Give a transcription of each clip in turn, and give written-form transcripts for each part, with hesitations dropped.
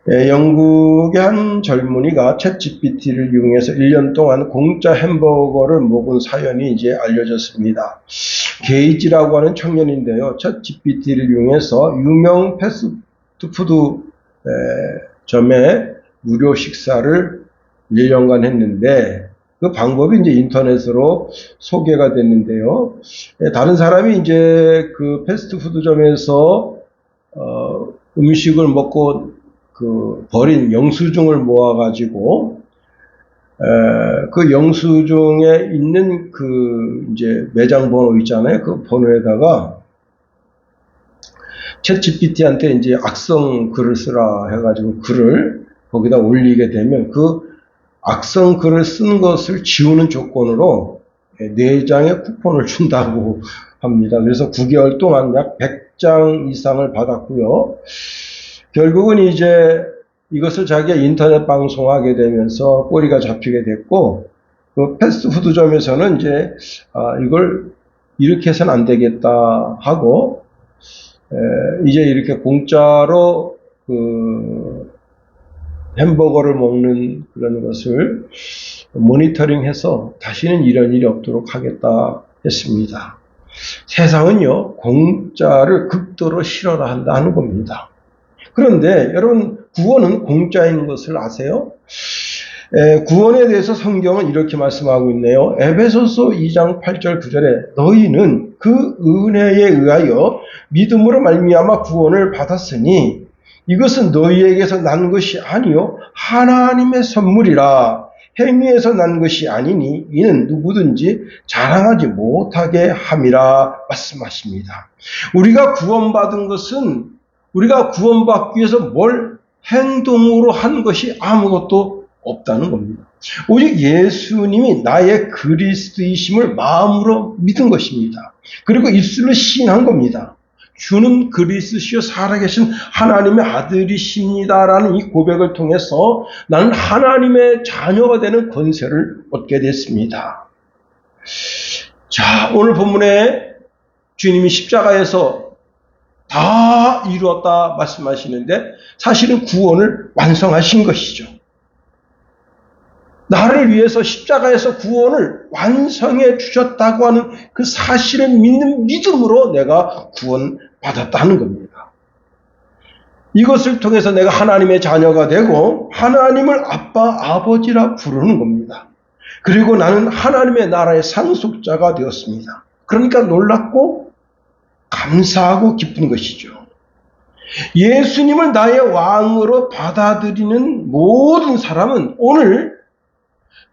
영국의 한 젊은이가 챗GPT를 이용해서 1년 동안 공짜 햄버거를 먹은 사연이 이제 알려졌습니다. 게이지라고 하는 청년인데요. 챗GPT를 이용해서 유명 패스트푸드 점에 무료 식사를 1년간 했는데, 그 방법이 이제 인터넷으로 소개가 됐는데요. 다른 사람이 이제 그 패스트푸드점에서 음식을 먹고 버린 영수증을 모아가지고 그 영수증에 있는 이제 매장 번호 있잖아요. 그 번호에다가 챗GPT한테 이제 악성 글을 쓰라 해가지고 글을 거기다 올리게 되면 그 악성 글을 쓴 것을 지우는 조건으로 4장의 쿠폰을 준다고 합니다. 그래서 9개월 동안 약 100장 이상을 받았고요. 결국은 이제 이것을 자기가 인터넷 방송하게 되면서 꼬리가 잡히게 됐고, 그 패스트푸드점에서는 이제 이걸 이렇게 해서는 안 되겠다 하고 이제 이렇게 공짜로 햄버거를 먹는 그런 것을 모니터링해서 다시는 이런 일이 없도록 하겠다 했습니다. 세상은요, 공짜를 극도로 싫어라 한다는 겁니다. 그런데 여러분, 구원은 공짜인 것을 아세요? 구원에 대해서 성경은 이렇게 말씀하고 있네요. 에베소서 2장 8절 9절에 너희는 그 은혜에 의하여 믿음으로 말미암아 구원을 받았으니 이것은 너희에게서 난 것이 아니요 하나님의 선물이라. 행위에서 난 것이 아니니 이는 누구든지 자랑하지 못하게 함이라 말씀하십니다. 우리가 구원받은 것은 우리가 구원받기 위해서 뭘 행동으로 한 것이 아무것도 없다는 겁니다. 오직 예수님이 나의 그리스도이심을 마음으로 믿은 것입니다. 그리고 입술로 시인한 겁니다. 주는 그리스도시요 살아계신 하나님의 아들이십니다라는 이 고백을 통해서 나는 하나님의 자녀가 되는 권세를 얻게 됐습니다. 자, 오늘 본문에 주님이 십자가에서 다 이루었다 말씀하시는데 사실은 구원을 완성하신 것이죠. 나를 위해서 십자가에서 구원을 완성해 주셨다고 하는 그 사실을 믿는 믿음으로 내가 구원받았다는 겁니다. 이것을 통해서 내가 하나님의 자녀가 되고 하나님을 아빠, 아버지라 부르는 겁니다. 그리고 나는 하나님의 나라의 상속자가 되었습니다. 그러니까 놀랍고 감사하고 기쁜 것이죠. 예수님을 나의 왕으로 받아들이는 모든 사람은 오늘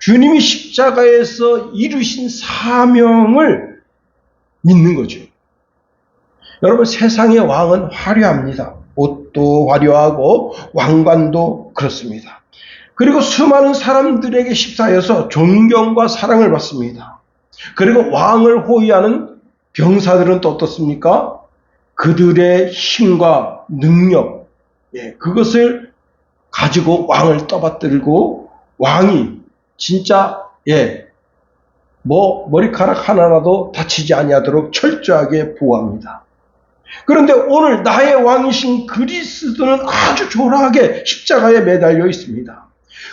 주님이 십자가에서 이루신 사명을 믿는 거죠. 여러분, 세상의 왕은 화려합니다. 옷도 화려하고 왕관도 그렇습니다. 그리고 수많은 사람들에게 십사여서 존경과 사랑을 받습니다. 그리고 왕을 호위하는 병사들은 또 어떻습니까? 그들의 힘과 능력, 그것을 가지고 왕을 떠받들고 왕이 진짜 머리카락 하나라도 다치지 아니하도록 철저하게 보호합니다. 그런데 오늘 나의 왕이신 그리스도는 아주 초라하게 십자가에 매달려 있습니다.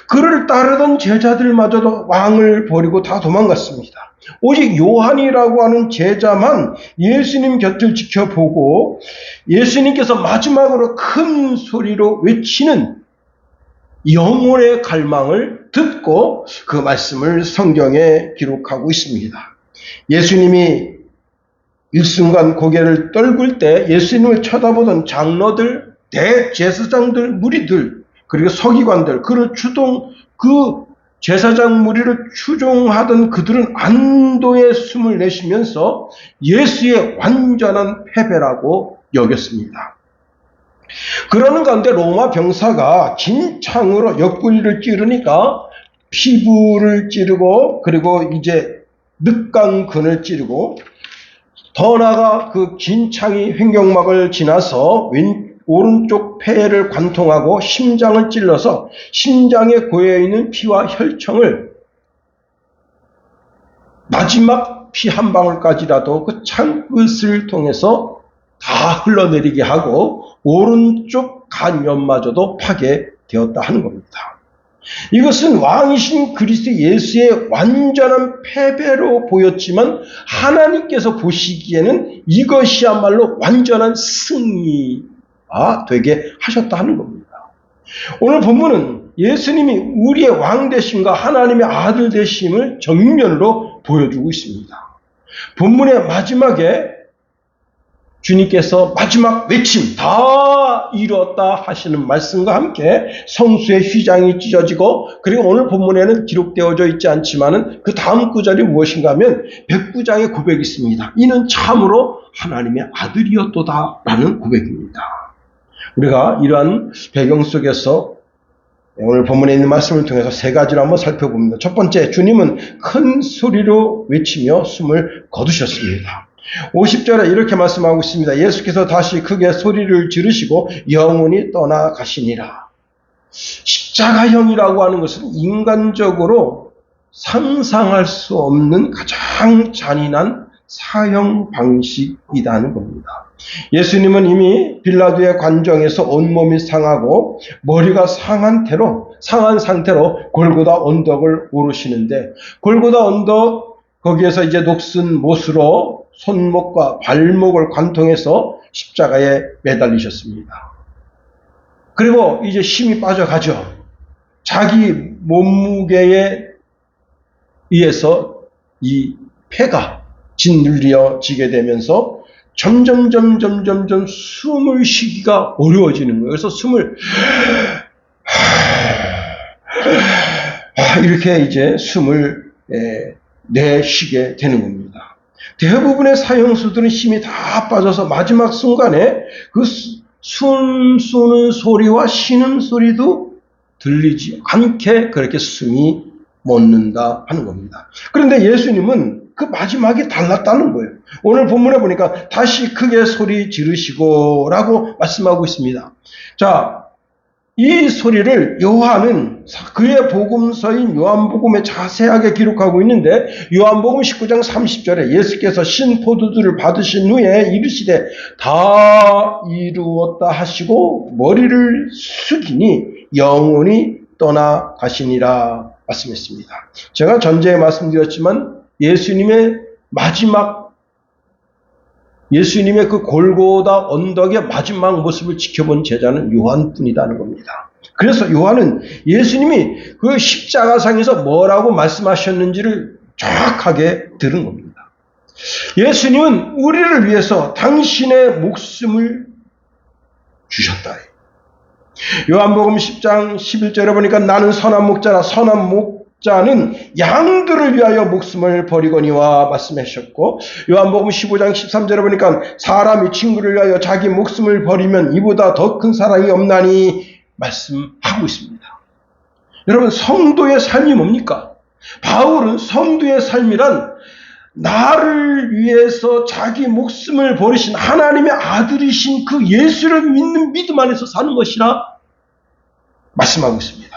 그를 따르던 제자들마저도 왕을 버리고 다 도망갔습니다. 오직 요한이라고 하는 제자만 예수님 곁을 지켜보고 예수님께서 마지막으로 큰 소리로 외치는 영혼의 갈망을 듣고 그 말씀을 성경에 기록하고 있습니다. 예수님이 일순간 고개를 떨굴 때 예수님을 쳐다보던 장로들, 대제사장들, 무리들, 그리고 서기관들, 그 제사장 무리를 추종하던 그들은 안도의 숨을 내쉬면서 예수의 완전한 패배라고 여겼습니다. 그러는 가운데 로마 병사가 긴 창으로 옆구리를 찌르니까 피부를 찌르고 그리고 이제 늑강근을 찌르고 더 나아가 그 긴 창이 횡격막을 지나서 오른쪽 폐를 관통하고 심장을 찔러서 심장에 고여있는 피와 혈청을 마지막 피 한 방울까지라도 그 창끝을 통해서 다 흘러내리게 하고 오른쪽 간염마저도 파괴되었다 하는 겁니다. 이것은 왕이신 그리스도 예수의 완전한 패배로 보였지만 하나님께서 보시기에는 이것이야말로 완전한 승리가 되게 하셨다 하는 겁니다. 오늘 본문은 예수님이 우리의 왕 되심과 하나님의 아들 되심을 정면으로 보여주고 있습니다. 본문의 마지막에 주님께서 마지막 외침 다 이루었다 하시는 말씀과 함께 성수의 휘장이 찢어지고, 그리고 오늘 본문에는 기록되어져 있지 않지만은 그 다음 구절이 무엇인가 하면 백부장의 고백이 있습니다. 이는 참으로 하나님의 아들이었도다 라는 고백입니다. 우리가 이러한 배경 속에서 오늘 본문에 있는 말씀을 통해서 세 가지를 한번 살펴봅니다. 첫 번째, 주님은 큰 소리로 외치며 숨을 거두셨습니다. 50절에 이렇게 말씀하고 있습니다. 예수께서 다시 크게 소리를 지르시고 영원히 떠나가시니라. 십자가형이라고 하는 것은 인간적으로 상상할 수 없는 가장 잔인한 사형 방식이라는 겁니다. 예수님은 이미 빌라도의 관정에서 온몸이 상하고 머리가 상한 상태로 골고다 언덕을 오르시는데, 골고다 언덕 거기에서 이제 녹슨 못으로 손목과 발목을 관통해서 십자가에 매달리셨습니다. 그리고 이제 힘이 빠져가죠. 자기 몸무게에 의해서 이 폐가 짓눌려지게 되면서 점점 숨을 쉬기가 어려워지는 거예요. 그래서 숨을 이렇게 이제 숨을 내쉬게 되는 겁니다. 대부분의 사형수들은 힘이 다 빠져서 마지막 순간에 그 숨 쏘는 소리와 쉬는 소리도 들리지 않게 그렇게 숨이 멎는다 하는 겁니다. 그런데 예수님은 그 마지막이 달랐다는 거예요. 오늘 본문에 보니까 다시 크게 소리 지르시고 라고 말씀하고 있습니다. 자, 이 소리를 요한은 그의 복음서인 요한복음에 자세하게 기록하고 있는데, 요한복음 19장 30절에 예수께서 신 포도주를 받으신 후에 이르시되 다 이루었다 하시고 머리를 숙이니 영원히 떠나가시니라 말씀했습니다. 제가 전제에 말씀드렸지만 예수님의 그 골고다 언덕의 마지막 모습을 지켜본 제자는 요한뿐이라는 겁니다. 그래서 요한은 예수님이 그 십자가상에서 뭐라고 말씀하셨는지를 정확하게 들은 겁니다. 예수님은 우리를 위해서 당신의 목숨을 주셨다. 요한복음 10장 11절에 보니까 나는 선한 목자라 선한 목자는 양들을 위하여 목숨을 버리거니와 말씀하셨고, 요한복음 15장 13절에 보니까 사람이 친구를 위하여 자기 목숨을 버리면 이보다 더 큰 사랑이 없나니 말씀하고 있습니다. 여러분, 성도의 삶이 뭡니까? 바울은 성도의 삶이란 나를 위해서 자기 목숨을 버리신 하나님의 아들이신 그 예수를 믿는 믿음 안에서 사는 것이라 말씀하고 있습니다.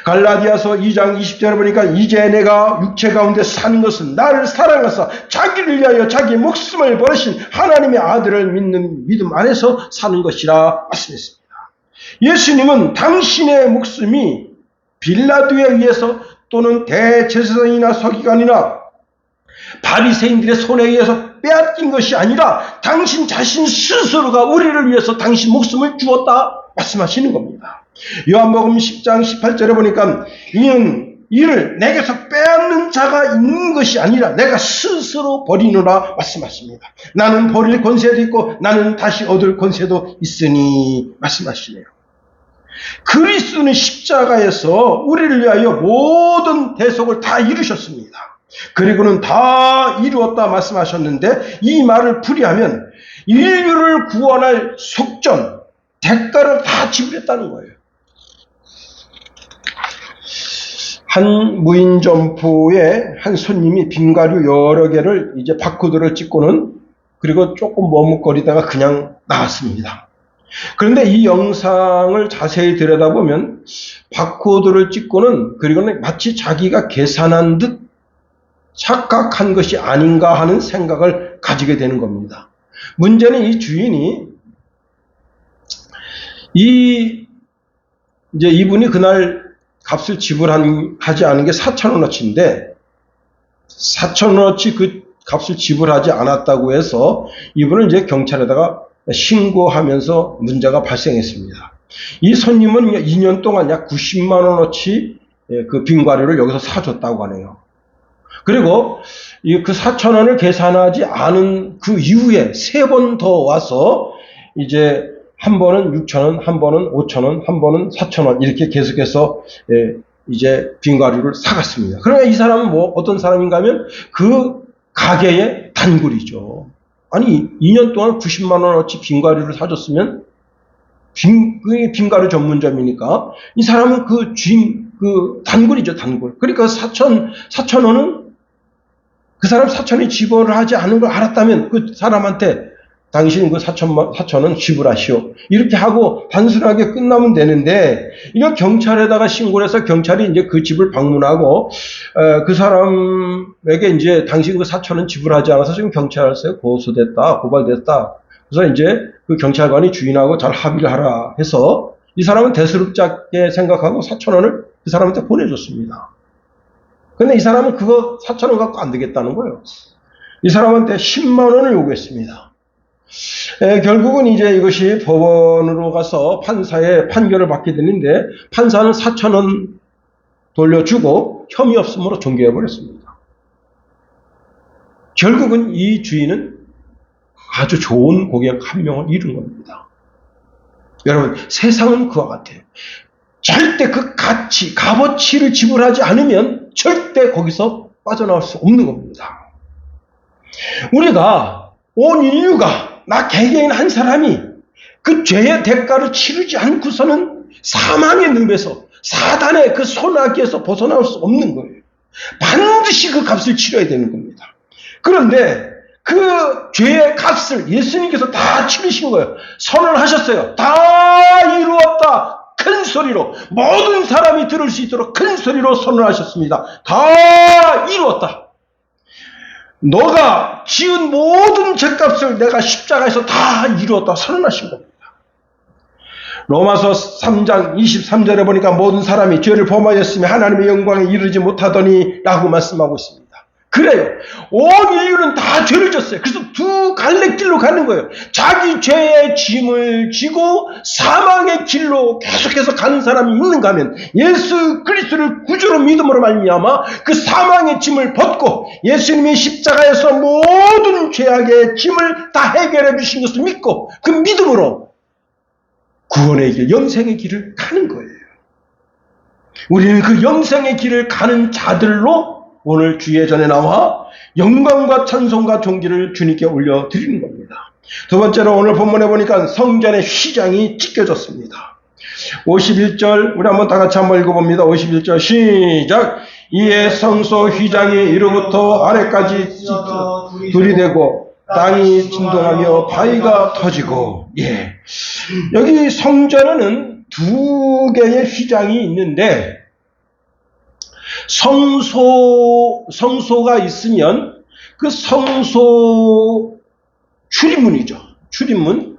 갈라디아서 2장 20절에 보니까 이제 내가 육체 가운데 사는 것은 나를 사랑하사 자기를 위하여 자기 목숨을 버리신 하나님의 아들을 믿는 믿음 안에서 사는 것이라 말씀했습니다. 예수님은 당신의 목숨이 빌라도에 의해서 또는 대제사장이나 서기관이나 바리새인들의 손에 의해서 빼앗긴 것이 아니라 당신 자신 스스로가 우리를 위해서 당신 목숨을 주었다 말씀하시는 겁니다. 요한복음 10장 18절에 보니까 이를 내게서 빼앗는 자가 있는 것이 아니라 내가 스스로 버리노라 말씀하십니다. 나는 버릴 권세도 있고 나는 다시 얻을 권세도 있으니 말씀하시네요. 그리스도는 십자가에서 우리를 위하여 모든 대속을 다 이루셨습니다. 그리고는 다 이루었다 말씀하셨는데, 이 말을 풀이하면 인류를 구원할 속전, 대가를 다 지불했다는 거예요. 한 무인 점포에 한 손님이 빙가류 여러 개를 이제 바코드를 찍고는, 그리고 조금 머뭇거리다가 그냥 나왔습니다. 그런데 이 영상을 자세히 들여다보면 바코드를 찍고는, 그리고는 마치 자기가 계산한 듯 착각한 것이 아닌가 하는 생각을 가지게 되는 겁니다. 문제는 이 주인이 이제 이분이 그날 값을 지불하지 않은 게 4,000원어치인데 4,000원어치 그 값을 지불하지 않았다고 해서 이분은 이제 경찰에다가 신고하면서 문제가 발생했습니다. 이 손님은 2년 동안 약 90만 원어치 그 빙과류를 여기서 사줬다고 하네요. 그리고 그 4,000원을 계산하지 않은 그 이후에 3번 더 와서 이제 한 번은 6,000원, 한 번은 5,000원, 한 번은 4,000원 이렇게 계속해서 이제 빙과류를 사갔습니다. 그러나 이 사람은 뭐 어떤 사람인가 하면 그 가게의 단골이죠. 아니 2년 동안 90만 원어치 빙과류를 사줬으면 빙과류 전문점이니까 이 사람은 그 단골이죠, 단골. 그러니까 4,000원은 그 사람 4,000원이 지불을 하지 않은 걸 알았다면 그 사람한테 당신 그 4,000원 지불하시오. 이렇게 하고 단순하게 끝나면 되는데, 이거 경찰에다가 신고를 해서 경찰이 이제 그 집을 방문하고, 그 사람에게 이제 당신 그 4,000원 지불하지 않아서 지금 경찰서에 고소됐다, 고발됐다. 그래서 이제 그 경찰관이 주인하고 잘 합의를 하라 해서 이 사람은 대수롭게 생각하고 4,000원을 그 사람한테 보내줬습니다. 근데 이 사람은 그거 4,000원 갖고 안 되겠다는 거예요. 이 사람한테 10만 원을 요구했습니다. 결국은 이제 이것이 법원으로 가서 판사의 판결을 받게 되는데 판사는 4,000원 돌려주고 혐의 없음으로 종결해버렸습니다. 결국은 이 주인은 아주 좋은 고객 한 명을 잃은 겁니다. 여러분, 세상은 그와 같아요. 절대 그 값어치를 지불하지 않으면 절대 거기서 빠져나올 수 없는 겁니다. 우리가 온 인류가 나 개개인 한 사람이 그 죄의 대가를 치르지 않고서는 사망의 늪에서 사단의 그 손아귀에서 벗어나올 수 없는 거예요. 반드시 그 값을 치러야 되는 겁니다. 그런데 그 죄의 값을 예수님께서 다 치르신 거예요. 선언하셨어요. 다 이루었다. 큰 소리로 모든 사람이 들을 수 있도록 큰 소리로 선언하셨습니다. 다 이루었다. 너가 지은 모든 죄값을 내가 십자가에서 다 이루었다 선언하신 겁니다. 로마서 3장 23절에 보니까 모든 사람이 죄를 범하였으며 하나님의 영광에 이르지 못하더니 라고 말씀하고 있습니다. 그래요. 온 인류는 다 죄를 졌어요. 그래서 두 갈래 길로 가는 거예요. 자기 죄의 짐을 지고 사망의 길로 계속해서 가는 사람이 있는가 하면 예수 그리스도를 구주로 믿음으로 말미암아 그 사망의 짐을 벗고 예수님의 십자가에서 모든 죄악의 짐을 다 해결해 주신 것을 믿고 그 믿음으로 구원의 길, 영생의 길을 가는 거예요. 우리는 그 영생의 길을 가는 자들로 오늘 주의 전에 나와 영광과 찬송과 존귀를 주님께 올려드리는 겁니다. 두 번째로 오늘 본문에 보니까 성전의 휘장이 찢겨졌습니다. 51절 우리 한번 다 같이 한번 읽어봅니다. 51절 시작. 이에 성소 휘장이 위로부터 아래까지 들이대고 땅이 진동하며 바위가 터지고 여기 성전에는 두 개의 휘장이 있는데 성소가 있으면 그 성소 출입문이죠. 출입문.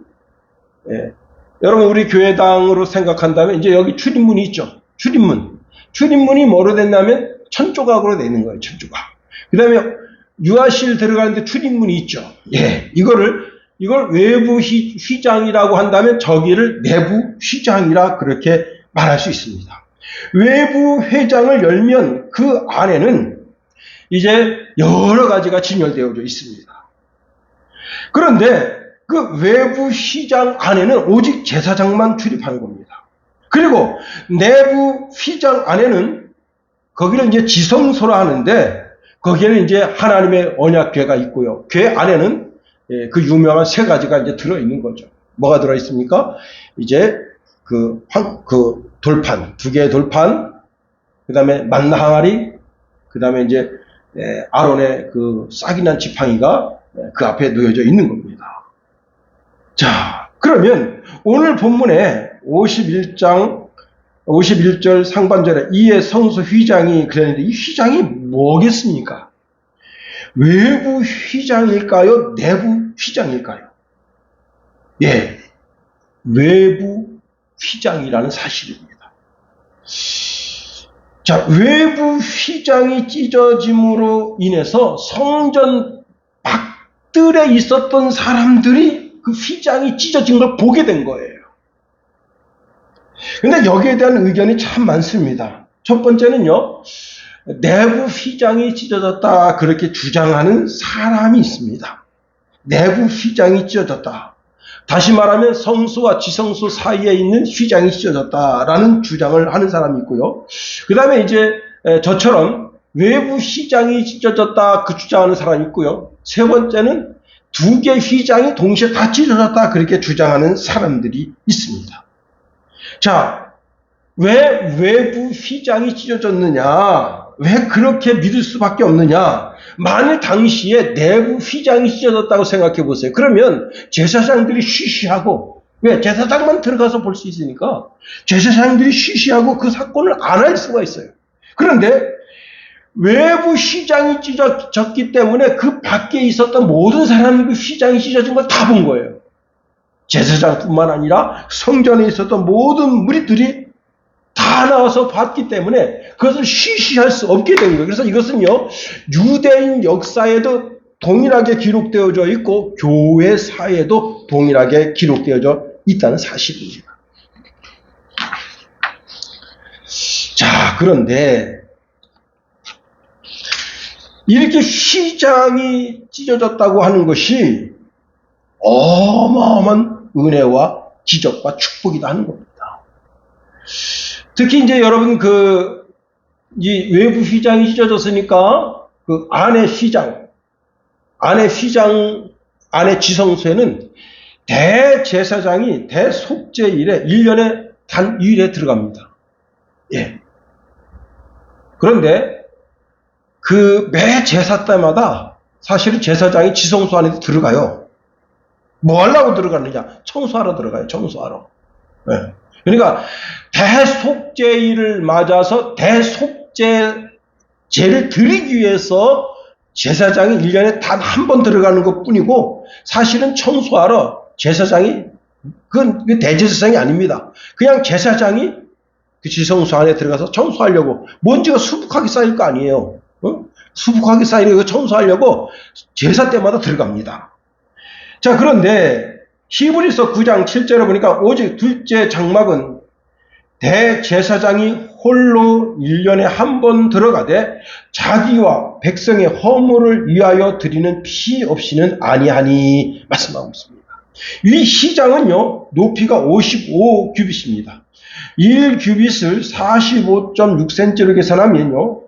여러분 우리 교회당으로 생각한다면 이제 여기 출입문이 있죠. 출입문이 뭐로 됐냐면 천조각으로 되는 거예요. 천조각. 그 다음에 유아실 들어가는데 출입문이 있죠. 이걸 외부 휘장이라고 한다면 저기를 내부 휘장이라 그렇게 말할 수 있습니다. 외부 회장을 열면 그 안에는 이제 여러 가지가 진열되어 있습니다. 그런데 그 외부 휘장 안에는 오직 제사장만 출입하는 겁니다. 그리고 내부 휘장 안에는 거기는 이제 지성소라 하는데 거기에는 이제 하나님의 언약궤가 있고요. 궤 안에는 그 유명한 세 가지가 이제 들어있는 거죠. 뭐가 들어있습니까? 이제 그 돌판, 두 개의 돌판, 그 다음에 만나 항아리, 그 다음에 이제 아론의 그 싹이 난 지팡이가 그 앞에 놓여져 있는 겁니다. 자, 그러면 오늘 본문에 51절 상반절에 이에 성소 휘장이 그랬는데 이 휘장이 뭐겠습니까? 외부 휘장일까요? 내부 휘장일까요? 외부 휘장이라는 사실입니다. 자, 외부 휘장이 찢어짐으로 인해서 성전 밖들에 있었던 사람들이 그 휘장이 찢어진 걸 보게 된 거예요. 근데 여기에 대한 의견이 참 많습니다. 첫 번째는요, 내부 휘장이 찢어졌다 그렇게 주장하는 사람이 있습니다. 내부 휘장이 찢어졌다. 다시 말하면 성소와 지성소 사이에 있는 휘장이 찢어졌다라는 주장을 하는 사람이 있고요. 그 다음에 이제 저처럼 외부 휘장이 찢어졌다 그 주장하는 사람이 있고요. 세 번째는 두 개의 휘장이 동시에 다 찢어졌다 그렇게 주장하는 사람들이 있습니다. 자, 왜 외부 휘장이 찢어졌느냐? 왜 그렇게 믿을 수밖에 없느냐? 만일 당시에 내부 휘장이 찢어졌다고 생각해 보세요. 그러면 제사장들이 쉬쉬하고, 왜? 제사장만 들어가서 볼 수 있으니까 제사장들이 쉬쉬하고 그 사건을 안 할 수가 있어요. 그런데 외부 휘장이 찢어졌기 때문에 그 밖에 있었던 모든 사람이 그 휘장이 찢어진 걸 다 본 거예요. 제사장뿐만 아니라 성전에 있었던 모든 무리들이 다 나와서 봤기 때문에 그것을 쉬쉬할 수 없게 된 거예요. 그래서 이것은요, 유대인 역사에도 동일하게 기록되어져 있고 교회사에도 동일하게 기록되어져 있다는 사실입니다. 자, 그런데 이렇게 휘장이 찢어졌다고 하는 것이 어마어마한 은혜와 기적과 축복이다 하는 겁니다. 특히 이제 여러분 이 외부 휘장이 찢어졌으니까 그 안에 지성소에는 대제사장이 대속죄일에 1년에 단 2일에 들어갑니다. 예. 그런데 그 매 제사 때마다 사실은 제사장이 지성소 안에 들어가요. 뭐 하려고 들어가느냐? 청소하러 들어가요. 청소하러. 예. 그러니까 대속죄일을 맞아서 대속죄제를 드리기 위해서 제사장이 1년에 단 한 번 들어가는 것 뿐이고 사실은 청소하러 제사장이 그건 대제사장이 아닙니다. 그냥 제사장이 그 지성소 안에 들어가서 청소하려고 먼지가 수북하게 쌓일 거 아니에요. 수북하게 쌓이는 청소하려고 제사 때마다 들어갑니다. 자, 그런데 히브리서 9장 7절에 보니까 오직 둘째 장막은 대제사장이 홀로 1년에 한 번 들어가되 자기와 백성의 허물을 위하여 드리는 피 없이는 아니하니 말씀하고 있습니다. 이 휘장은요, 높이가 55규빗입니다. 1규빗을 45.6cm로 계산하면요,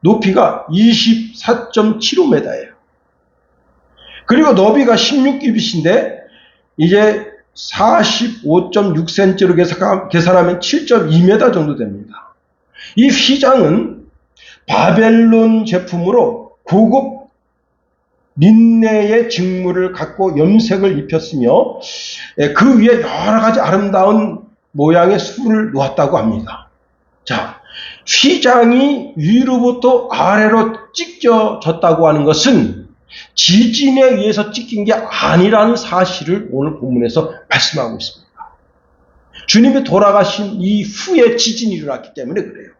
높이가 24.75m예요. 그리고 너비가 16규빗인데 이제 45.6cm로 계산하면 7.2m 정도 됩니다. 이 휘장은 바벨론 제품으로 고급 린네의 직물을 갖고 염색을 입혔으며 그 위에 여러 가지 아름다운 모양의 술을 놓았다고 합니다. 자, 휘장이 위로부터 아래로 찢겨졌다고 하는 것은 지진에 의해서 찢긴 게 아니라는 사실을 오늘 본문에서 말씀하고 있습니다. 주님이 돌아가신 이후에 지진이 일어났기 때문에 그래요.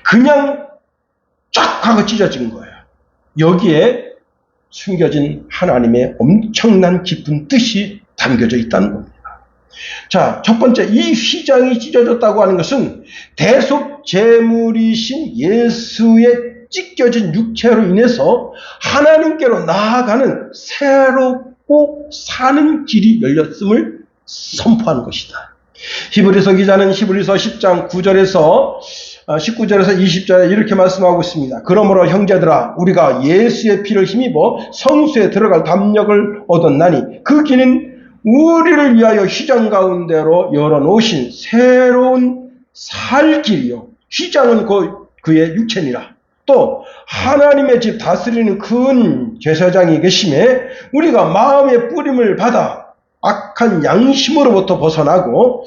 그냥 쫙 하고 찢어진 거예요. 여기에 숨겨진 하나님의 엄청난 깊은 뜻이 담겨져 있다는 겁니다. 자, 첫 번째, 이 휘장이 찢어졌다고 하는 것은 대속 제물이신 예수의 찢겨진 육체로 인해서 하나님께로 나아가는 새롭고 사는 길이 열렸음을 선포하는 것이다. 히브리서 기자는 히브리서 10장 9절에서 19절에서 20절에 이렇게 말씀하고 있습니다. 그러므로 형제들아, 우리가 예수의 피를 힘입어 성수에 들어갈 담력을 얻었나니 그 길은 우리를 위하여 휘장 가운데로 열어놓으신 새로운 살 길이요, 휘장은 그의 육체니라. 또 하나님의 집 다스리는 큰 제사장이 계심에 우리가 마음의 뿌림을 받아 악한 양심으로부터 벗어나고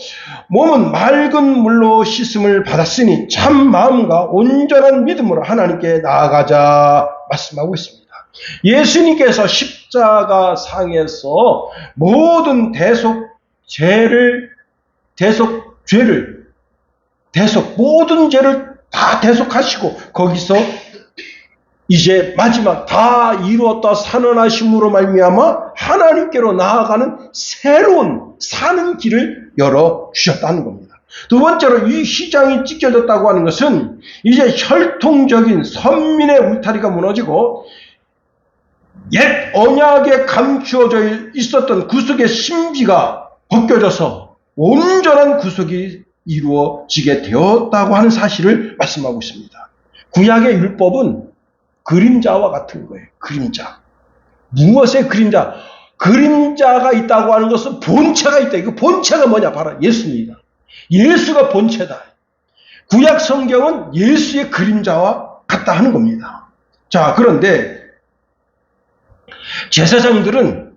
몸은 맑은 물로 씻음을 받았으니 참 마음과 온전한 믿음으로 하나님께 나아가자 말씀하고 있습니다. 예수님께서 십자가 상에서 모든 대속 죄를 모든 죄를 다 대속하시고 거기서 이제 마지막 다 이루었다 선언하심으로 말미암아 하나님께로 나아가는 새로운 사는 길을 열어주셨다는 겁니다. 두 번째로 이 휘장이 찢겨졌다고 하는 것은 이제 혈통적인 선민의 울타리가 무너지고 옛 언약에 감추어져 있었던 구속의 신비가 벗겨져서 온전한 구속이 이루어지게 되었다고 하는 사실을 말씀하고 있습니다. 구약의 율법은 그림자와 같은 거예요. 그림자. 무엇의 그림자? 그림자가 있다고 하는 것은 본체가 있다. 그 본체가 뭐냐? 바로 예수입니다. 예수가 본체다. 구약 성경은 예수의 그림자와 같다 하는 겁니다. 자, 그런데 제사장들은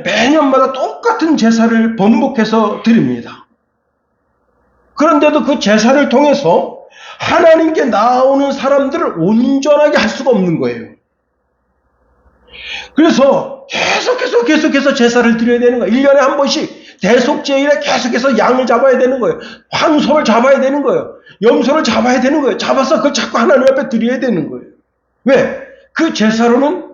매년마다 똑같은 제사를 번복해서 드립니다. 그런데도 그 제사를 통해서 하나님께 나오는 사람들을 온전하게 할 수가 없는 거예요. 그래서 계속해서 제사를 드려야 되는 거예요. 1년에 한 번씩 대속제일에 계속해서 양을 잡아야 되는 거예요. 황소를 잡아야 되는 거예요. 염소를 잡아야 되는 거예요. 잡아서 그걸 자꾸 하나님 앞에 드려야 되는 거예요. 왜? 그 제사로는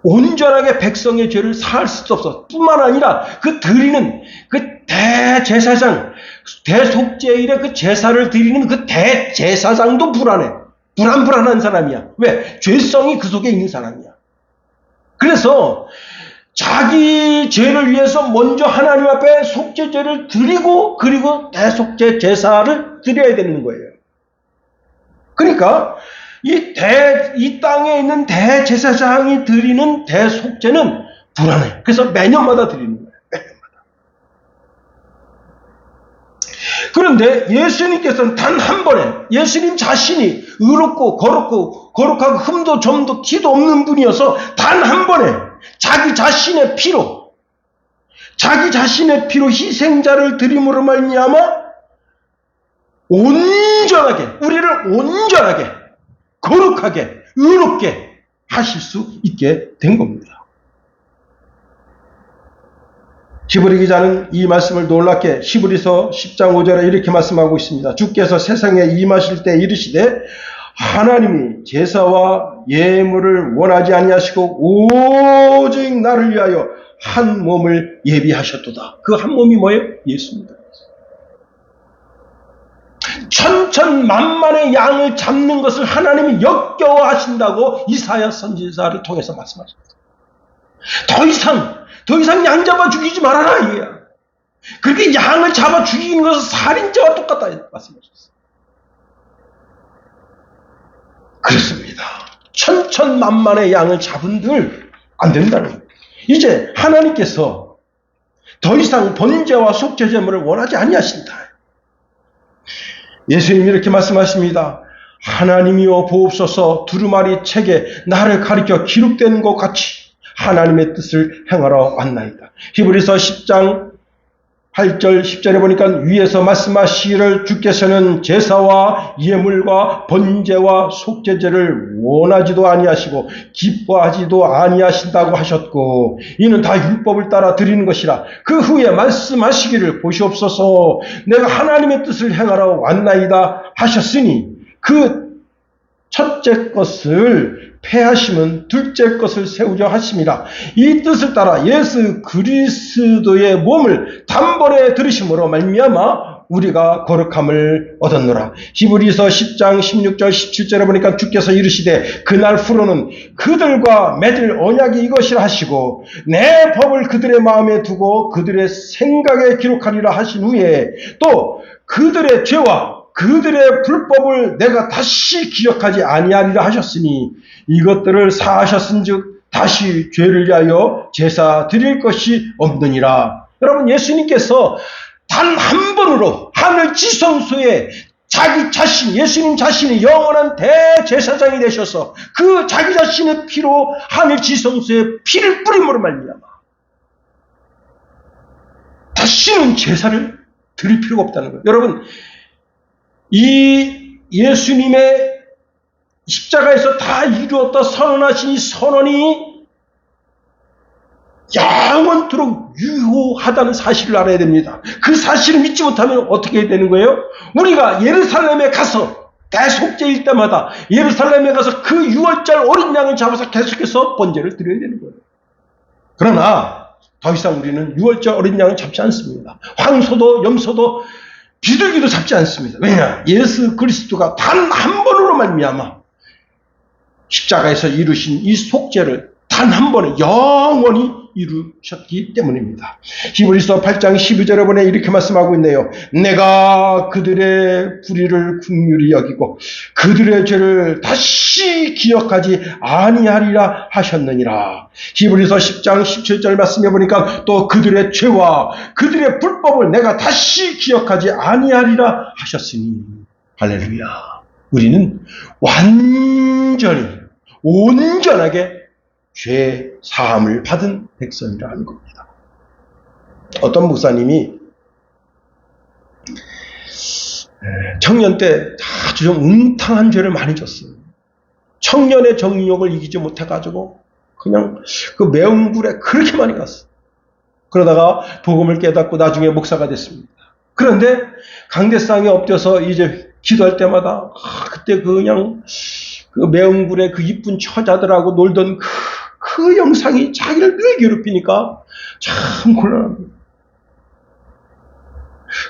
온전하게 백성의 죄를 사할 수 없어. 뿐만 아니라 그 드리는 그 대제사장, 대속제일에 그 제사를 드리는 그 대제사장도 불안한 사람이야. 왜? 죄성이 그 속에 있는 사람이야. 그래서 자기 죄를 위해서 먼저 하나님 앞에 속죄제를 드리고 그리고 대속제 제사를 드려야 되는 거예요. 그러니까 이 땅에 있는 대제사장이 드리는 대속제는 불안해. 그래서 매년마다 드리는 거예요. 매년마다. 그런데 예수님께서는 단 한 번에 예수님 자신이 의롭고 거룩하고 흠도 점도 티도 없는 분이어서 단 한 번에 자기 자신의 피로 희생자를 드림으로 말미암아 우리를 온전하게 거룩하게 의롭게 하실 수 있게 된 겁니다. 히브리 기자는 이 말씀을 놀랍게 히브리서 10장 5절에 이렇게 말씀하고 있습니다. 주께서 세상에 임하실 때 이르시되 하나님이 제사와 예물을 원하지 아니하시고 오직 나를 위하여 한 몸을 예비하셨도다. 그 한 몸이 뭐예요? 예수입니다. 천천만만의 양을 잡는 것을 하나님이 역겨워하신다고 이사야 선지자를 통해서 말씀하셨어요. 더 이상 양 잡아 죽이지 말아라 이거야. 그렇게 양을 잡아 죽이는 것은 살인죄와 똑같다 말씀하셨어요. 그렇습니다. 천천만만의 양을 잡은들 안 된다는 거예요. 이제 하나님께서 더 이상 번제와 속죄제물을 원하지 아니하신다. 예수님이 이렇게 말씀하십니다. 하나님이여 보옵소서 두루마리 책에 나를 가리켜 기록된 것 같이 하나님의 뜻을 행하러 왔나이다. 히브리서 10장 8절 10절에 보니까 위에서 말씀하시기를 주께서는 제사와 예물과 번제와 속죄제를 원하지도 아니하시고 기뻐하지도 아니하신다고 하셨고 이는 다 율법을 따라 드리는 것이라. 그 후에 말씀하시기를 보시옵소서 내가 하나님의 뜻을 행하러 왔나이다 하셨으니 그 첫째 것을 폐하심은 둘째 것을 세우려 하심이라. 이 뜻을 따라 예수 그리스도의 몸을 단번에 들으심으로 말미암아 우리가 거룩함을 얻었노라. 히브리서 10장 16절 17절에 보니까 주께서 이르시되 그날 후로는 그들과 맺을 언약이 이것이라 하시고 내 법을 그들의 마음에 두고 그들의 생각에 기록하리라 하신 후에 또 그들의 죄와 그들의 불법을 내가 다시 기억하지 아니하리라 하셨으니 이것들을 사하셨은즉 다시 죄를 위하여 제사 드릴 것이 없느니라. 여러분 예수님께서 단 한 번으로 하늘 지성소에 예수님 자신이 영원한 대제사장이 되셔서 그 자기 자신의 피로 하늘 지성소에 피를 뿌림으로 말미암아 다시는 제사를 드릴 필요가 없다는 거예요. 여러분 이 예수님의 십자가에서 다 이루었다 선언하신 이 선언이 영원토록 유효하다는 사실을 알아야 됩니다. 그 사실을 믿지 못하면 어떻게 되는 거예요? 우리가 예루살렘에 가서 대속제일 때마다 예루살렘에 가서 그 6월절 어린 양을 잡아서 계속해서 번제를 드려야 되는 거예요. 그러나 더 이상 우리는 6월절 어린 양을 잡지 않습니다. 황소도 염소도 비둘기도 잡지 않습니다. 왜냐? 예수 그리스도가 단 한 번으로 말미암아 십자가에서 이루신 이 속죄를 단 한 번에 영원히 이루셨기 때문입니다. 히브리서 8장 12절에 보내 이렇게 말씀하고 있네요. 내가 그들의 불의를 긍휼히 여기고 그들의 죄를 다시 기억하지 아니하리라 하셨느니라. 히브리서 10장 17절 말씀해 보니까 또 그들의 죄와 그들의 불법을 내가 다시 기억하지 아니하리라 하셨으니 할렐루야. 우리는 완전히 온전하게 죄 사함을 받은 백성이라는 겁니다. 어떤 목사님이 청년 때 아주 좀 음탕한 죄를 많이 졌어요. 청년의 정욕을 이기지 못해가지고 그냥 그 매운 불에 그렇게 많이 갔어요. 그러다가 복음을 깨닫고 나중에 목사가 됐습니다. 그런데 강대상에 엎드려서 이제 기도할 때마다 그때 그냥 그 매운 굴에 그 이쁜 처자들하고 놀던 그 영상이 자기를 늘 괴롭히니까 참 곤란합니다.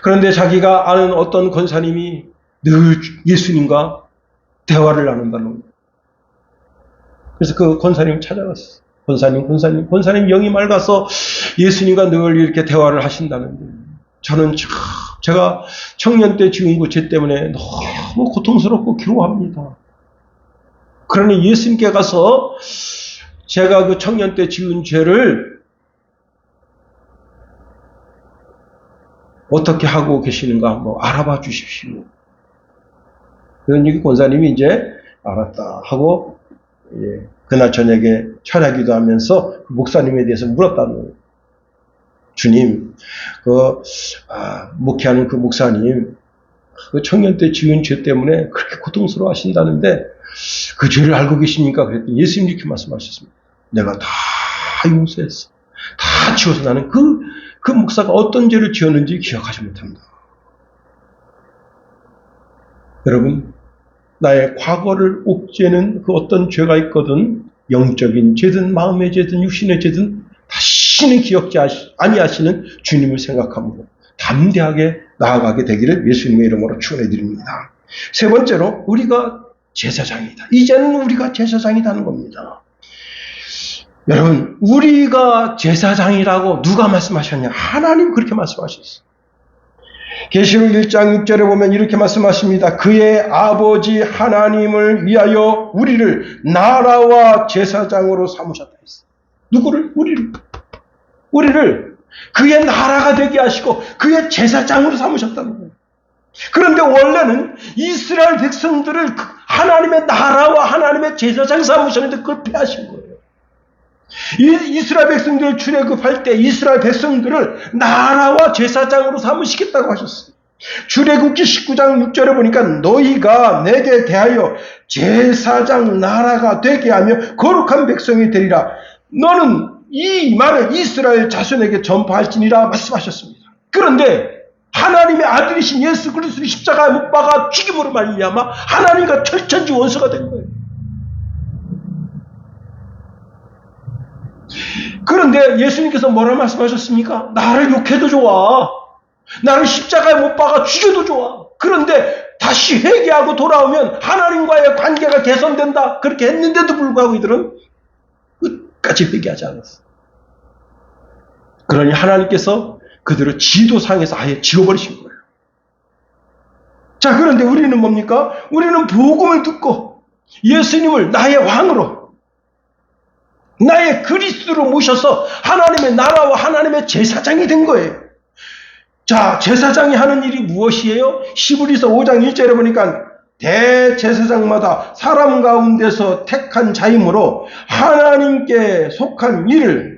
그런데 자기가 아는 어떤 권사님이 늘 예수님과 대화를 나눈다는 거예요. 그래서 그 권사님을 찾아갔어요. 권사님 영이 맑아서 예수님과 늘 이렇게 대화를 하신다는데 저는 제가 청년 때 지은 그 죄 때문에 너무 고통스럽고 괴로워합니다. 그러니 예수님께 가서 제가 그 청년 때 지은 죄를 어떻게 하고 계시는가 한번 알아봐 주십시오. 그런 얘기 권사님이 이제 알았다 하고 그날 저녁에 철야기도 하면서 그 목사님에 대해서 물었다는 거예요. 주님, 목회하는 그 목사님, 그 청년 때 지은 죄 때문에 그렇게 고통스러워 하신다는데 그 죄를 알고 계십니까? 그랬더니 예수님 이렇게 말씀하셨습니다. 내가 다 용서했어. 다 지워서 나는 그 목사가 어떤 죄를 지었는지 기억하지 못합니다. 여러분, 나의 과거를 옥죄는 그 어떤 죄가 있거든, 영적인 죄든 마음의 죄든 육신의 죄든 다시는 기억지 아니하시는 주님을 생각하므로 담대하게 나아가게 되기를 예수님의 이름으로 축원해 드립니다. 세 번째로 우리가 제사장이다. 이제는 우리가 제사장이라는 겁니다. 여러분, 우리가 제사장이라고 누가 말씀하셨냐? 하나님 그렇게 말씀하셨어요. 계시록 1장 6절에 보면 이렇게 말씀하십니다. 그의 아버지 하나님을 위하여 우리를 나라와 제사장으로 삼으셨다 했어요. 누구를? 우리를 그의 나라가 되게 하시고 그의 제사장으로 삼으셨다는 거예요. 그런데 원래는 이스라엘 백성들을 하나님의 나라와 하나님의 제사장 삼으셨는데 그걸 패하신 거예요. 이스라엘 백성들을 출애굽할 때 이스라엘 백성들을 나라와 제사장으로 삼으시겠다고 하셨어요. 출애굽기 19장 6절에 보니까 너희가 내게 대하여 제사장 나라가 되게 하며 거룩한 백성이 되리라. 너는 이 말을 이스라엘 자손에게 전파할지니라 말씀하셨습니다. 그런데 하나님의 아들이신 예수 그리스도를 십자가에 못 박아 죽임으로 말미암아 하나님과 철천지 원수가 된 거예요. 그런데 예수님께서 뭐라 말씀하셨습니까? 나를 욕해도 좋아. 나를 십자가에 못 박아 죽여도 좋아. 그런데 다시 회개하고 돌아오면 하나님과의 관계가 개선된다. 그렇게 했는데도 불구하고 이들은 끝까지 회개하지 않았어. 그러니 하나님께서 그들을 지도상에서 아예 지워버리신 거예요. 자, 그런데 우리는 뭡니까? 우리는 복음을 듣고 예수님을 나의 왕으로, 나의 그리스도로 모셔서 하나님의 나라와 하나님의 제사장이 된 거예요. 자, 제사장이 하는 일이 무엇이에요? 히브리서 5장 1절에 보니까 대제사장마다 사람 가운데서 택한 자이므로 하나님께 속한 일을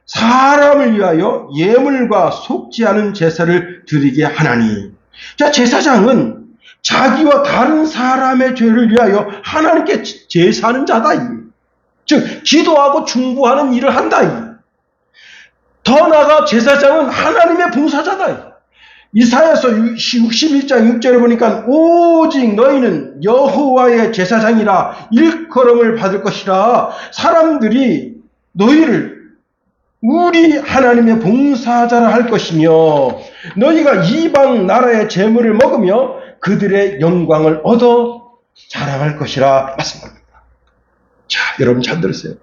사람을 위하여 예물과 속지 않은 제사를 드리게 하나니. 자, 제사장은 자기와 다른 사람의 죄를 위하여 하나님께 제사하는 자다. 즉 기도하고 중보하는 일을 한다. 더 나아가 제사장은 하나님의 봉사자다. 이사야서 61장 6절에 보니까 오직 너희는 여호와의 제사장이라 일컬음을 받을 것이라. 사람들이 너희를 우리 하나님의 봉사자라 할 것이며 너희가 이방 나라의 재물을 먹으며 그들의 영광을 얻어 자랑할 것이라 말씀합니다. 자, 여러분 잘 들으세요.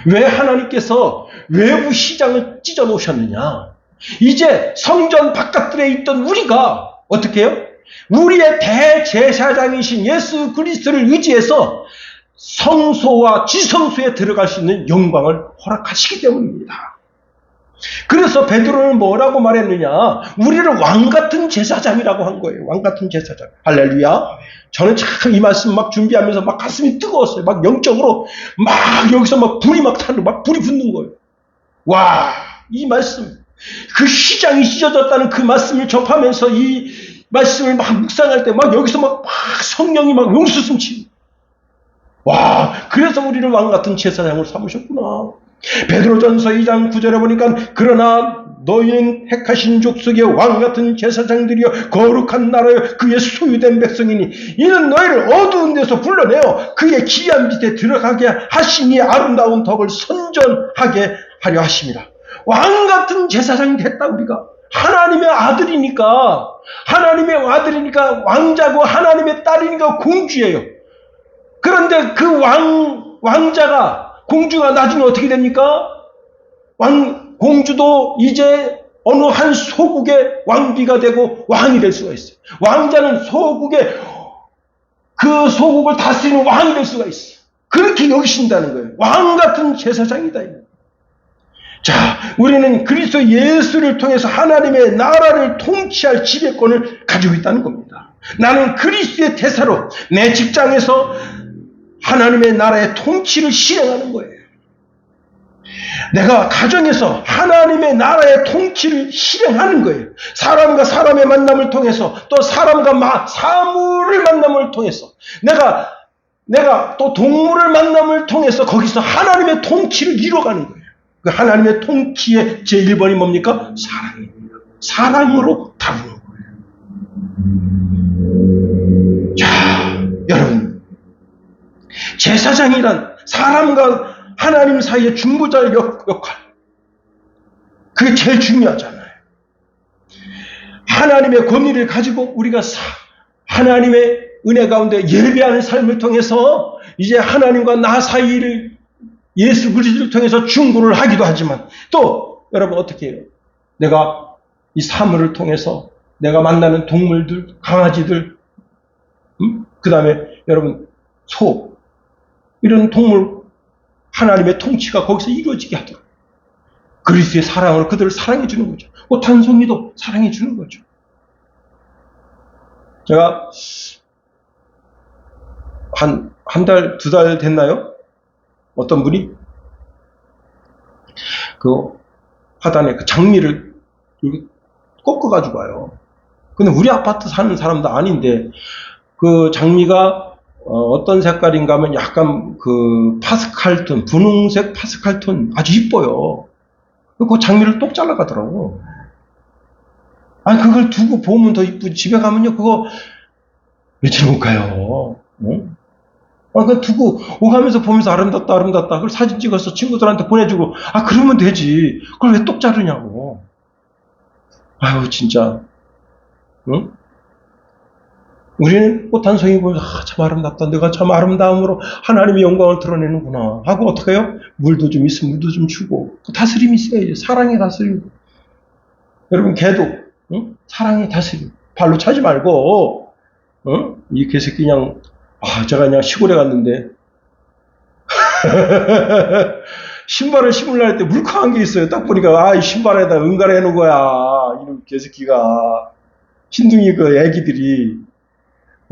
왜 하나님께서 외부 시장을 찢어 놓으셨느냐? 이제 성전 바깥들에 있던 우리가 어떻게 해요? 우리의 대제사장이신 예수 그리스도를 의지해서 성소와 지성소에 들어갈 수 있는 영광을 허락하시기 때문입니다. 그래서 베드로는 뭐라고 말했느냐? 우리를 왕같은 제사장이라고 한 거예요. 왕같은 제사장. 할렐루야. 저는 참 이 말씀 막 준비하면서 막 가슴이 뜨거웠어요. 막 영적으로 막 여기서 막 불이 막 타는, 막 불이 붙는 거예요. 와, 이 말씀. 그 시장이 찢어졌다는 그 말씀을 접하면서 이 말씀을 막 묵상할 때 막 여기서 막 성령이 막 용수숨치고. 와, 그래서 우리를 왕같은 제사장으로 삼으셨구나. 베드로전서 2장 9절에 보니까 그러나 너희는 택하신 족속의 왕같은 제사장들이여 거룩한 나라여 그의 소유된 백성이니 이는 너희를 어두운 데서 불러내어 그의 기이한 빛에 들어가게 하시니 아름다운 덕을 선전하게 하려 하심이라. 왕같은 제사장이 됐다. 우리가 하나님의 아들이니까 왕자고 하나님의 딸이니까 공주예요. 그런데 그 왕자가 공주가 나중에 어떻게 됩니까? 공주도 이제 어느 한 소국의 왕비가 되고 왕이 될 수가 있어요. 왕자는 그 소국을 다스리는 왕이 될 수가 있어요. 그렇게 여기신다는 거예요. 왕같은 제사장이다. 자, 우리는 그리스도 예수를 통해서 하나님의 나라를 통치할 지배권을 가지고 있다는 겁니다. 나는 그리스도의 대사로 내 직장에서 하나님의 나라의 통치를 실행하는 거예요. 내가 가정에서 하나님의 나라의 통치를 실행하는 거예요. 사람과 사람의 만남을 통해서 또 사람과 사물을 만남을 통해서 내가 또 동물을 만남을 통해서 거기서 하나님의 통치를 이루어가는 거예요. 그 하나님의 통치의 제1번이 뭡니까? 사랑입니다. 사랑으로 다루는 거예요. 자, 여러분, 제사장이란 사람과 하나님 사이의 중보자의 역할, 그게 제일 중요하잖아요. 하나님의 권위를 가지고 우리가 하나님의 은혜 가운데 예배하는 삶을 통해서 이제 하나님과 나 사이를 예수 그리스도를 통해서 중보를 하기도 하지만 또 여러분 어떻게 해요? 내가 이 사물을 통해서 내가 만나는 동물들, 강아지들, 그 다음에 여러분 소, 이런 동물 하나님의 통치가 거기서 이루어지게 하도록 그리스도의 사랑으로 그들을 사랑해 주는 거죠. 꽃 한 송이도 사랑해 주는 거죠. 제가 한 달, 2달 됐나요? 어떤 분이 그 화단에 그 장미를 꺾어가지고 와요. 근데 우리 아파트 사는 사람도 아닌데 그 장미가 어떤 색깔인가 하면 약간 그 파스칼톤, 분홍색 파스칼톤 아주 이뻐요. 그 장미를 똑 잘라가더라고. 아니, 그걸 두고 보면 더 이쁘지. 집에 가면요, 그거 며칠 못 가요. 응? 그거 두고 오가면서 보면서 아름답다, 아름답다. 그걸 사진 찍어서 친구들한테 보내주고, 그러면 되지. 그걸 왜 똑 자르냐고. 아유, 진짜. 응? 우리는 꽃 한 송이 보면서 참 아름답다. 내가 참 아름다움으로 하나님의 영광을 드러내는구나 하고 어떻게 해요? 물도 좀 있으면 물도 좀 주고 다스림이 있어야지. 사랑의 다스림. 여러분 개도 사랑의 다스림. 발로 차지 말고 이 개새끼 그냥 제가 그냥 시골에 갔는데 신발을 신으려 할 때 물컹한 게 있어요. 딱 보니까 이 신발에다 응가를 해놓은 거야. 이런 개새끼가 흰둥이 그 애기들이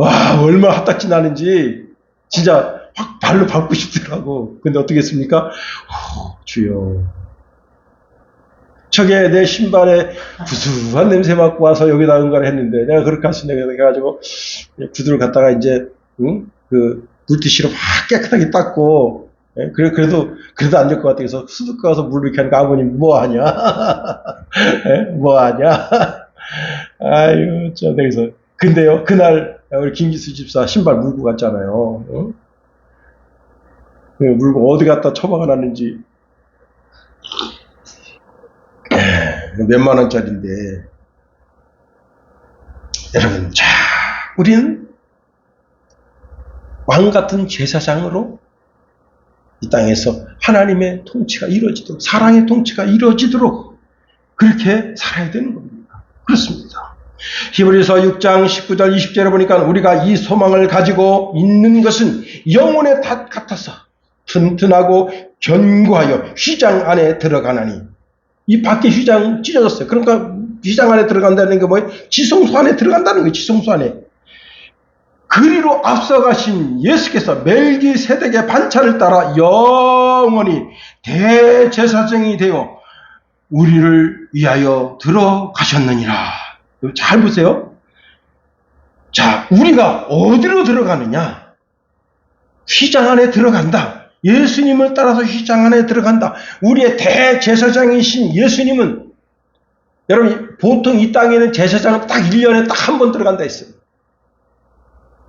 와, 얼마나 핫딱지 나는지, 진짜 확 발로 밟고 싶더라고. 근데 어떻게 했습니까? 주여. 저게 내 신발에 구수한 냄새 맡고 와서 여기다 응가를 했는데, 내가 그렇게 할 수 있는 게 해가지고, 구두를 갖다가 이제, 그 물티슈로 확 깨끗하게 닦고, 예? 그래도 안 될 것 같아서 수도가 가서 물 이렇게 하니까 아버님 뭐 하냐? 예? 뭐 하냐? 아유, 그래서 근데요, 그날 우리 김기수 집사 신발 물고 갔잖아요. 어? 물고 어디 갖다 처박아 놨는지 몇만 원짜리인데, 여러분, 자, 우리는 왕 같은 제사장으로 이 땅에서 하나님의 통치가 이루어지도록, 사랑의 통치가 이루어지도록 그렇게 살아야 되는 겁니다. 그렇습니다. 히브리서 6장 19절 20절에 보니까 우리가 이 소망을 가지고 있는 것은 영혼의 닷 같아서 튼튼하고 견고하여 휘장 안에 들어가나니, 이 밖에 휘장 찢어졌어요. 그러니까 휘장 안에 들어간다는 게 뭐예요? 지성소 안에 들어간다는 거예요. 지성소 안에. 그리로 앞서가신 예수께서 멜기세덱의 반차를 따라 영원히 대제사장이 되어 우리를 위하여 들어가셨느니라. 잘 보세요. 자, 우리가 어디로 들어가느냐? 휘장 안에 들어간다. 예수님을 따라서 휘장 안에 들어간다. 우리의 대제사장이신 예수님은, 여러분, 보통 이 땅에는 제사장은 딱 1년에 딱 한 번 들어간다 했어요.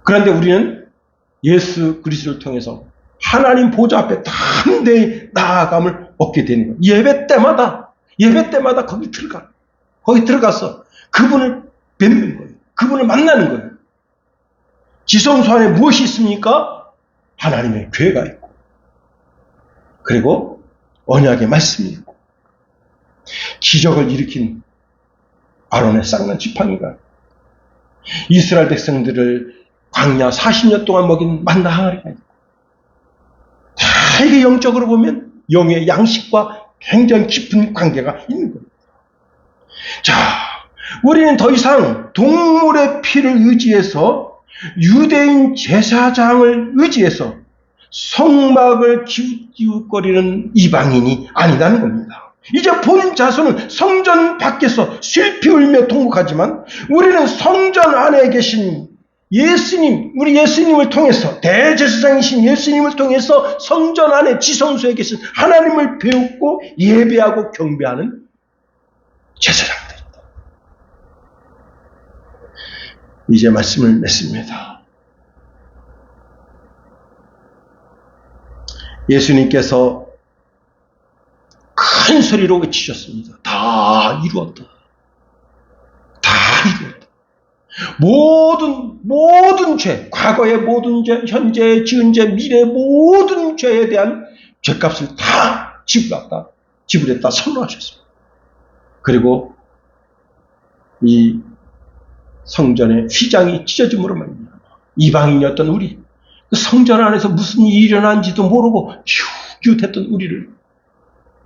그런데 우리는 예수 그리스도를 통해서 하나님 보좌 앞에 담대히 나아감을 얻게 되는 거예요. 예배 때마다 거기 들어가서 그분을 뵙는 거예요. 그분을 만나는 거예요. 지성소 안에 무엇이 있습니까? 하나님의 교회가 있고, 그리고 언약의 말씀이 있고, 기적을 일으킨 아론의 쌍난 지팡이가, 이스라엘 백성들을 광야 40년 동안 먹인 만나 항아리가 있고, 다 이게 영적으로 보면 영의 양식과 굉장히 깊은 관계가 있는 겁니다. 자, 우리는 더 이상 동물의 피를 의지해서, 유대인 제사장을 의지해서 성막을 기웃기웃거리는 이방인이 아니라는 겁니다. 이제 본 자손은 성전 밖에서 슬피 울며 통곡하지만, 우리는 성전 안에 계신 예수님, 우리 예수님을 통해서, 대제사장이신 예수님을 통해서 성전 안에 지성소에 계신 하나님을 배우고 예배하고 경배하는 제사장들이다. 이제 말씀을 맺습니다. 예수님께서 큰 소리로 외치셨습니다. 다 이루었다. 다 이루었다. 모든 죄, 과거의 모든 죄, 현재의 지은 죄, 미래의 모든 죄에 대한 죄값을 다 지불했다 선언하셨습니다. 그리고 이 성전의 휘장이 찢어짐으로 말미암아 이방인이었던 우리, 그 성전 안에서 무슨 일이 일어난지도 모르고 기웃기웃했던 우리를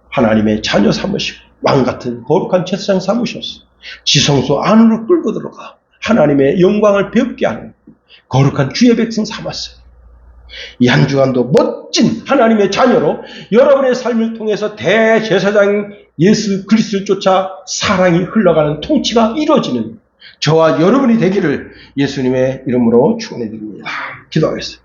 하나님의 자녀 삼으시고 왕같은 거룩한 제사장 삼으셔서 지성소 안으로 끌고 들어가 하나님의 영광을 배우게 하는 거룩한 주의 백성 삼았어요. 이 한 주간도 멋진 하나님의 자녀로 여러분의 삶을 통해서 대제사장 예수 그리스도를 쫓아 사랑이 흘러가는 통치가 이루어지는 저와 여러분이 되기를 예수님의 이름으로 축원해 드립니다. 기도하겠습니다.